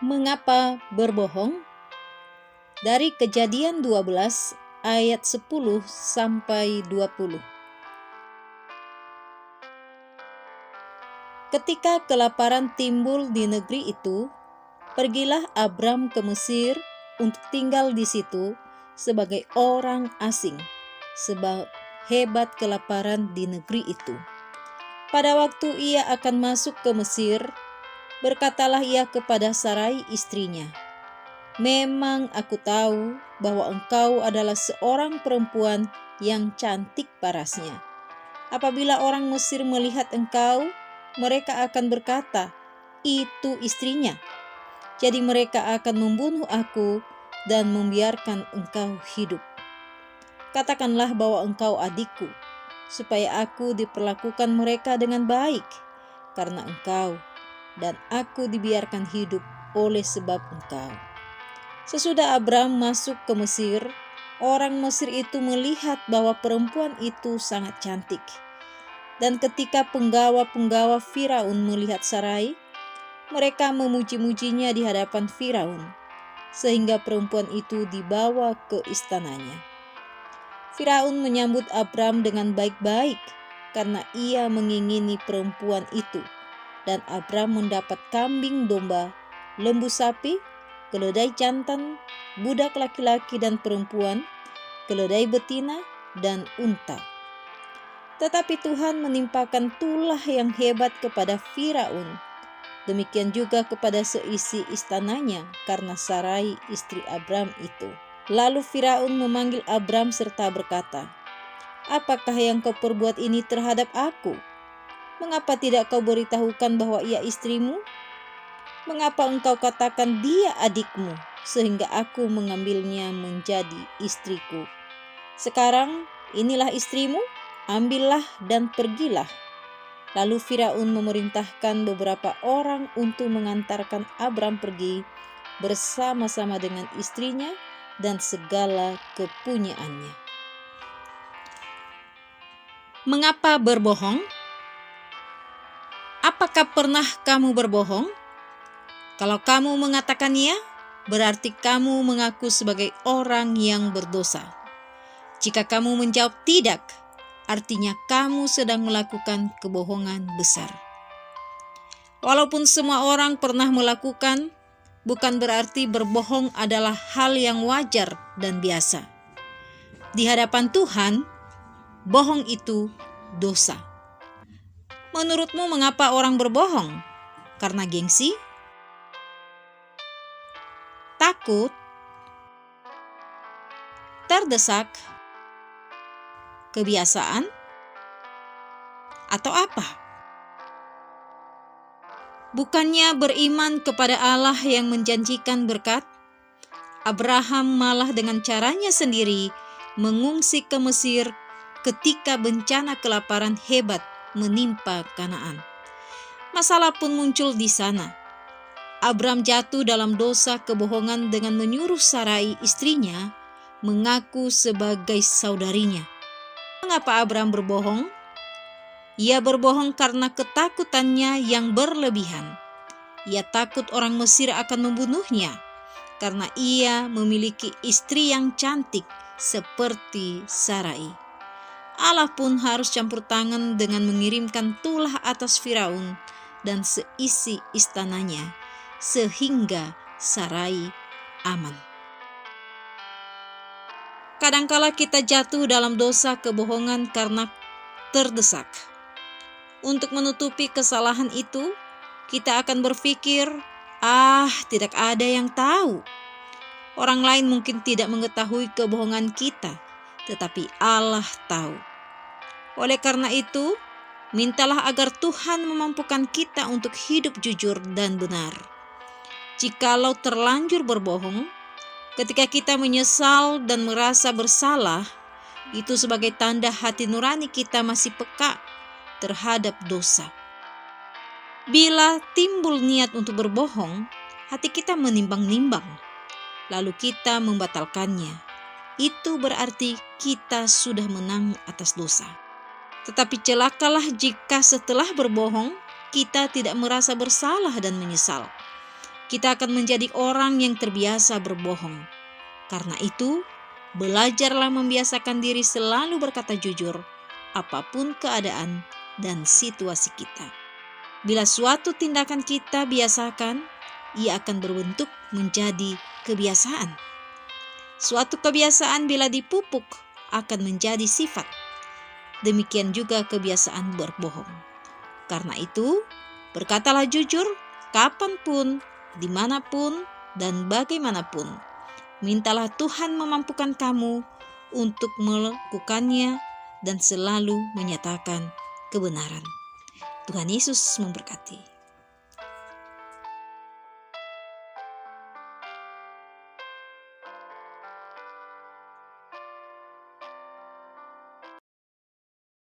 Mengapa berbohong? Dari Kejadian 12 ayat 10 sampai 20. Ketika kelaparan timbul di negeri itu, pergilah Abram ke Mesir untuk tinggal di situ sebagai orang asing, sebab hebat kelaparan di negeri itu. Pada waktu ia akan masuk ke Mesir, berkatalah ia kepada Sarai istrinya, "Memang aku tahu bahwa engkau adalah seorang perempuan yang cantik parasnya. Apabila orang Mesir melihat engkau, mereka akan berkata, 'Itu istrinya.' Jadi mereka akan membunuh aku dan membiarkan engkau hidup. Katakanlah bahwa engkau adikku, supaya aku diperlakukan mereka dengan baik, karena engkau dan aku dibiarkan hidup oleh sebab engkau." Sesudah Abram masuk ke Mesir, orang Mesir itu melihat bahwa perempuan itu sangat cantik. Dan ketika penggawa-penggawa Firaun melihat Sarai, mereka memuji-mujinya di hadapan Firaun, sehingga perempuan itu dibawa ke istananya. Firaun menyambut Abram dengan baik-baik karena ia mengingini perempuan itu, dan Abram mendapat kambing domba, lembu sapi, keledai jantan, budak laki-laki dan perempuan, keledai betina, dan unta. Tetapi Tuhan menimpakan tulah yang hebat kepada Firaun, demikian juga kepada seisi istananya karena Sarai istri Abram itu. Lalu Firaun memanggil Abram serta berkata, "Apakah yang kau perbuat ini terhadap aku? Mengapa tidak kau beritahukan bahwa ia istrimu? Mengapa engkau katakan dia adikmu, sehingga aku mengambilnya menjadi istriku? Sekarang inilah istrimu, ambillah dan pergilah." Lalu Firaun memerintahkan beberapa orang untuk mengantarkan Abram pergi bersama-sama dengan istrinya dan segala kepunyaannya. Mengapa berbohong? Apakah pernah kamu berbohong? Kalau kamu mengatakan ya, berarti kamu mengaku sebagai orang yang berdosa. Jika kamu menjawab tidak, artinya kamu sedang melakukan kebohongan besar. Walaupun semua orang pernah melakukan, bukan berarti berbohong adalah hal yang wajar dan biasa. Di hadapan Tuhan, bohong itu dosa. Menurutmu mengapa orang berbohong? Karena gengsi? Takut? Terdesak? Kebiasaan? Atau apa? Bukannya beriman kepada Allah yang menjanjikan berkat, Abraham malah dengan caranya sendiri mengungsi ke Mesir ketika bencana kelaparan hebat menimpa Kanaan. Masalah pun muncul di sana. Abram jatuh dalam dosa kebohongan dengan menyuruh Sarai istrinya mengaku sebagai saudarinya. Mengapa Abram berbohong? Ia berbohong karena ketakutannya yang berlebihan. Ia takut orang Mesir akan membunuhnya karena ia memiliki istri yang cantik seperti Sarai. Allah pun harus campur tangan dengan mengirimkan tulah atas Firaun dan seisi istananya, sehingga Sarai aman. Kadangkala kita jatuh dalam dosa kebohongan karena terdesak. Untuk menutupi kesalahan itu, kita akan berpikir, tidak ada yang tahu. Orang lain mungkin tidak mengetahui kebohongan kita, tetapi Allah tahu. Oleh karena itu, mintalah agar Tuhan memampukan kita untuk hidup jujur dan benar. Jikalau terlanjur berbohong, ketika kita menyesal dan merasa bersalah, itu sebagai tanda hati nurani kita masih peka terhadap dosa. Bila timbul niat untuk berbohong, hati kita menimbang-nimbang, lalu kita membatalkannya. Itu berarti kita sudah menang atas dosa. Tetapi celakalah jika setelah berbohong, kita tidak merasa bersalah dan menyesal. kita akan menjadi orang yang terbiasa berbohong. Karena itu, belajarlah membiasakan diri selalu berkata jujur, apapun keadaan dan situasi kita. Bila suatu tindakan kita biasakan, ia akan berbentuk menjadi kebiasaan. Suatu kebiasaan bila dipupuk akan menjadi sifat. Demikian juga kebiasaan berbohong. Karena itu, berkatalah jujur kapanpun, dimanapun, dan bagaimanapun. Mintalah Tuhan memampukan kamu untuk melakukannya dan selalu menyatakan kebenaran. Tuhan Yesus memberkati.